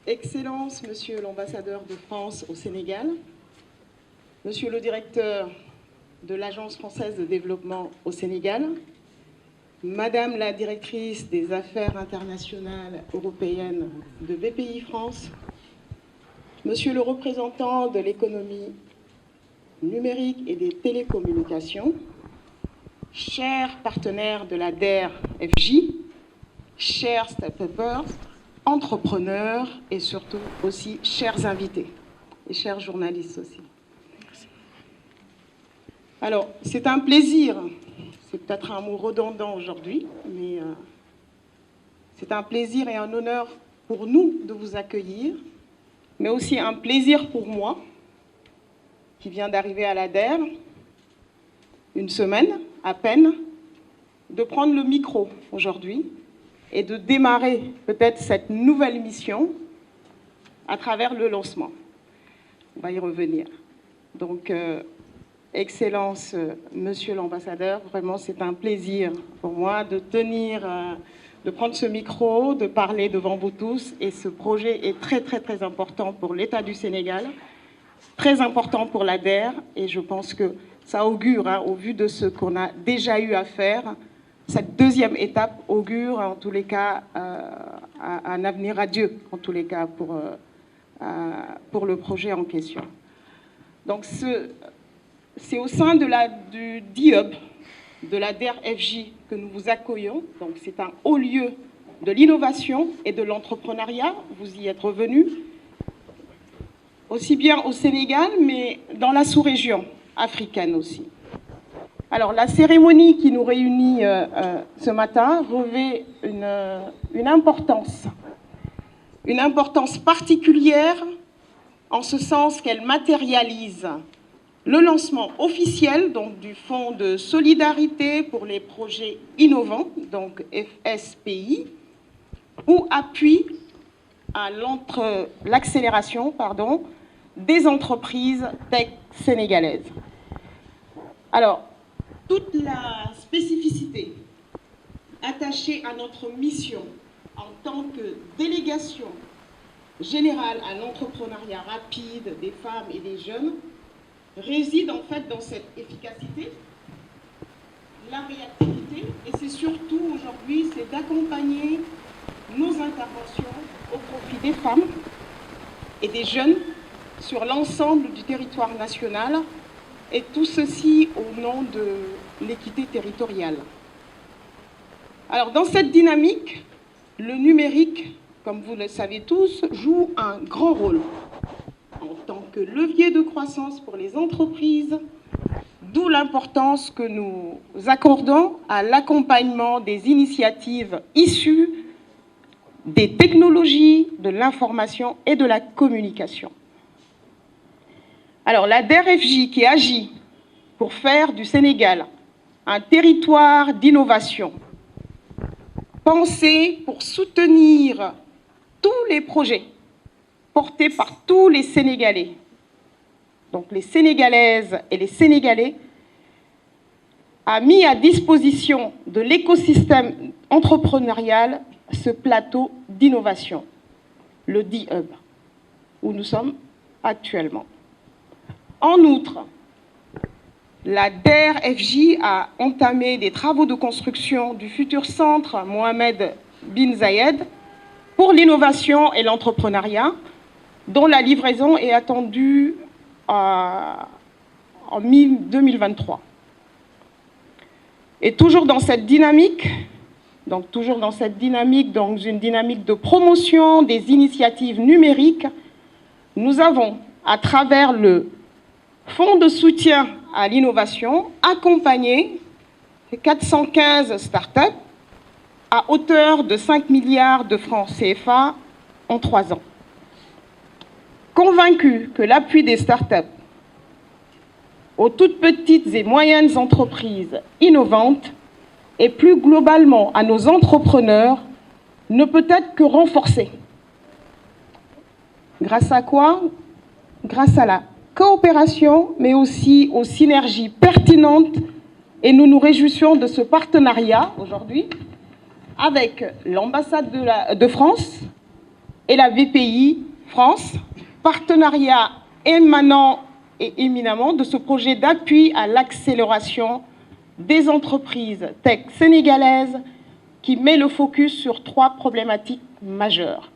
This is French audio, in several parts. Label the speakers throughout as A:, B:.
A: Excellences, Monsieur l'ambassadeur de France au Sénégal, Monsieur le directeur de l'Agence française de développement au Sénégal, Madame la directrice des affaires internationales européennes de BPI France, Monsieur le représentant de l'économie numérique et des télécommunications, chers partenaires de la DER-FJ, chers start-upers, entrepreneurs et surtout aussi chers invités et chers journalistes aussi. Alors, c'est un plaisir, c'est peut-être un mot redondant aujourd'hui, mais c'est un plaisir et un honneur pour nous de vous accueillir, mais aussi un plaisir pour moi, qui vient d'arriver à la DER, une semaine à peine, de prendre le micro aujourd'hui et de démarrer peut-être cette nouvelle mission à travers le lancement. On va y revenir. Donc, Excellence, Monsieur l'ambassadeur, vraiment c'est un plaisir pour moi de prendre ce micro, de parler devant vous tous. Et ce projet est très, très, très important pour l'État du Sénégal, très important pour la DER. Et je pense que ça augure, au vu de ce qu'on a déjà eu à faire, cette deuxième étape augure, en tous les cas, un avenir radieux, en tous les cas, pour le projet en question. Donc, c'est au sein du DIUB, de la DER-FJ, que nous vous accueillons. Donc, c'est un haut lieu de l'innovation et de l'entrepreneuriat. Vous y êtes revenus, aussi bien au Sénégal, mais dans la sous-région africaine aussi. Alors, la cérémonie qui nous réunit ce matin revêt une importance particulière, en ce sens qu'elle matérialise le lancement officiel donc, du Fonds de solidarité pour les projets innovants, donc FSPI, ou appui à l'accélération des entreprises tech sénégalaises. Alors, toute la spécificité attachée à notre mission en tant que délégation générale à l'entrepreneuriat rapide des femmes et des jeunes réside en fait dans cette efficacité, la réactivité, et c'est surtout aujourd'hui, c'est d'accompagner nos interventions au profit des femmes et des jeunes sur l'ensemble du territoire national, et tout ceci au nom de l'équité territoriale. Alors dans cette dynamique, le numérique, comme vous le savez tous, joue un grand rôle en tant que levier de croissance pour les entreprises, d'où l'importance que nous accordons à l'accompagnement des initiatives issues des technologies, de l'information et de la communication. Alors la DER-FJ qui agit pour faire du Sénégal un territoire d'innovation, pensé pour soutenir tous les projets portés par tous les Sénégalais, donc les Sénégalaises et les Sénégalais, a mis à disposition de l'écosystème entrepreneurial ce plateau d'innovation, le DIUB, où nous sommes actuellement. En outre, la DER-FJ a entamé des travaux de construction du futur centre Mohamed bin Zayed pour l'innovation et l'entrepreneuriat, dont la livraison est attendue en mi-2023. Et toujours dans cette dynamique, dans une dynamique de promotion des initiatives numériques, nous avons, à travers le Fonds de soutien à l'innovation, accompagné 415 startups à hauteur de 5 milliards de francs CFA en 3 ans. Convaincus que l'appui des startups aux toutes petites et moyennes entreprises innovantes et plus globalement à nos entrepreneurs ne peut être que renforcé. Grâce à quoi? Grâce à la coopération, mais aussi aux synergies pertinentes, et nous nous réjouissons de ce partenariat aujourd'hui avec l'ambassade de France, et la BPI France, partenariat émanant et éminemment de ce projet d'appui à l'accélération des entreprises tech sénégalaises qui met le focus sur 3 problématiques majeures.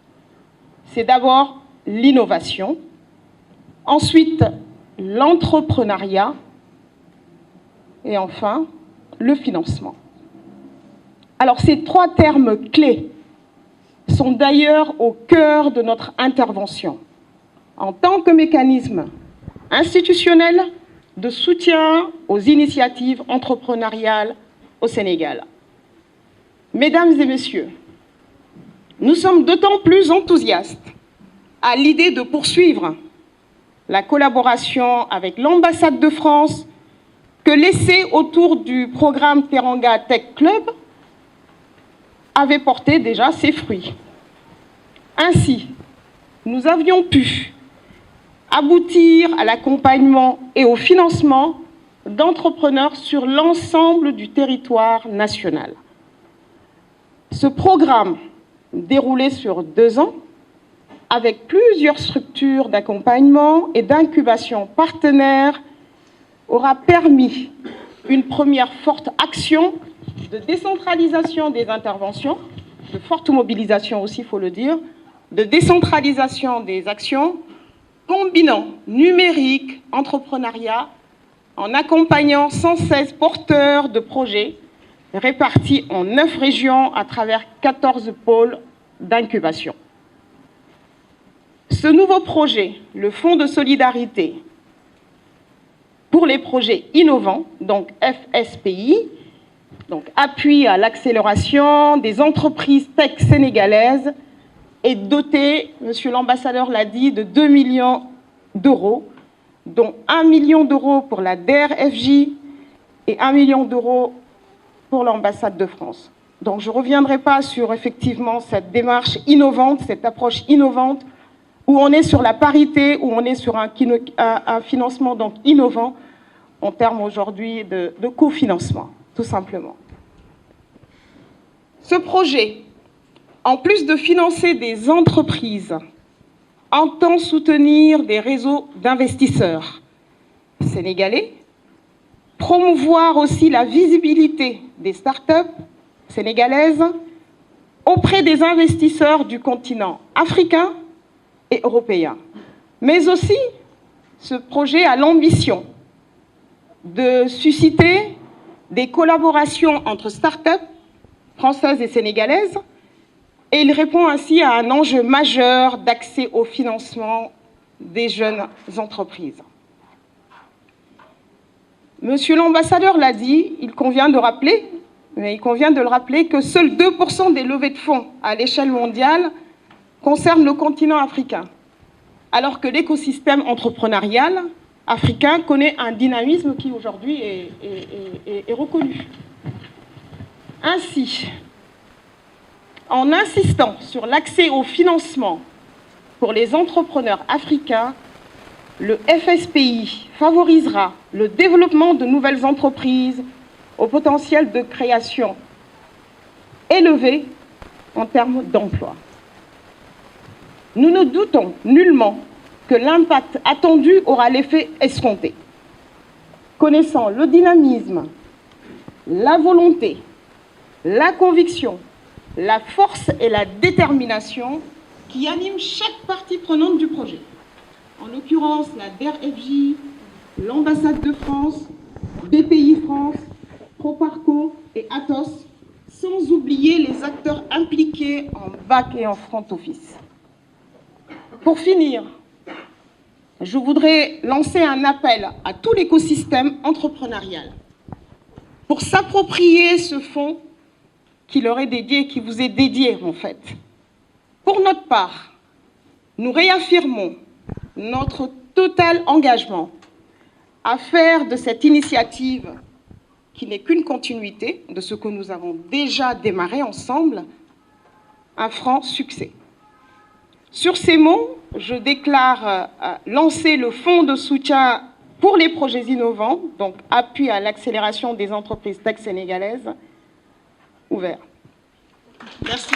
A: C'est d'abord l'innovation, ensuite l'entrepreneuriat et enfin le financement. Alors ces 3 termes clés sont d'ailleurs au cœur de notre intervention en tant que mécanisme institutionnel de soutien aux initiatives entrepreneuriales au Sénégal. Mesdames et messieurs, nous sommes d'autant plus enthousiastes à l'idée de poursuivre la collaboration avec l'ambassade de France que l'essai autour du programme Teranga Tech Club avait porté déjà ses fruits. Ainsi, nous avions pu aboutir à l'accompagnement et au financement d'entrepreneurs sur l'ensemble du territoire national. Ce programme, déroulé sur 2 ans, avec plusieurs structures d'accompagnement et d'incubation partenaires, aura permis une première forte action de décentralisation des interventions, de forte mobilisation aussi, il faut le dire, de décentralisation des actions, combinant numérique, entrepreneuriat, en accompagnant 116 porteurs de projets répartis en 9 régions à travers 14 pôles d'incubation. Ce nouveau projet, le Fonds de solidarité pour les projets innovants, donc FSPI, donc appui à l'accélération des entreprises tech sénégalaises, est doté, monsieur l'ambassadeur l'a dit, de 2 millions d'euros, dont 1 million d'euros pour la DRFJ et 1 million d'euros pour l'ambassade de France. Donc je ne reviendrai pas sur effectivement cette démarche innovante, cette approche innovante, où on est sur la parité, où on est sur un financement donc innovant en termes aujourd'hui de cofinancement, tout simplement. Ce projet, en plus de financer des entreprises, entend soutenir des réseaux d'investisseurs sénégalais, promouvoir aussi la visibilité des startups sénégalaises auprès des investisseurs du continent africain et européen. Mais aussi, ce projet a l'ambition de susciter des collaborations entre startups françaises et sénégalaises, et il répond ainsi à un enjeu majeur d'accès au financement des jeunes entreprises. Monsieur l'ambassadeur l'a dit, il convient de le rappeler que seuls 2% des levées de fonds à l'échelle mondiale concernent le continent africain, alors que l'écosystème entrepreneurial africain connaît un dynamisme qui aujourd'hui est reconnu. Ainsi, en insistant sur l'accès au financement pour les entrepreneurs africains, le FSPI favorisera le développement de nouvelles entreprises au potentiel de création élevé en termes d'emploi. Nous ne doutons nullement que l'impact attendu aura l'effet escompté. Connaissant le dynamisme, la volonté, la conviction, la force et la détermination qui animent chaque partie prenante du projet, en l'occurrence la DRFJ, l'ambassade de France, BPI France, Proparco et Atos, sans oublier les acteurs impliqués en back et en front office. Pour finir, je voudrais lancer un appel à tout l'écosystème entrepreneurial pour s'approprier ce fonds qui leur est dédié, qui vous est dédié en fait. Pour notre part, nous réaffirmons notre total engagement à faire de cette initiative, qui n'est qu'une continuité de ce que nous avons déjà démarré ensemble, un franc succès. Sur ces mots, je déclare lancer le fonds de soutien pour les projets innovants, donc appui à l'accélération des entreprises tech sénégalaises, ouvert. Merci.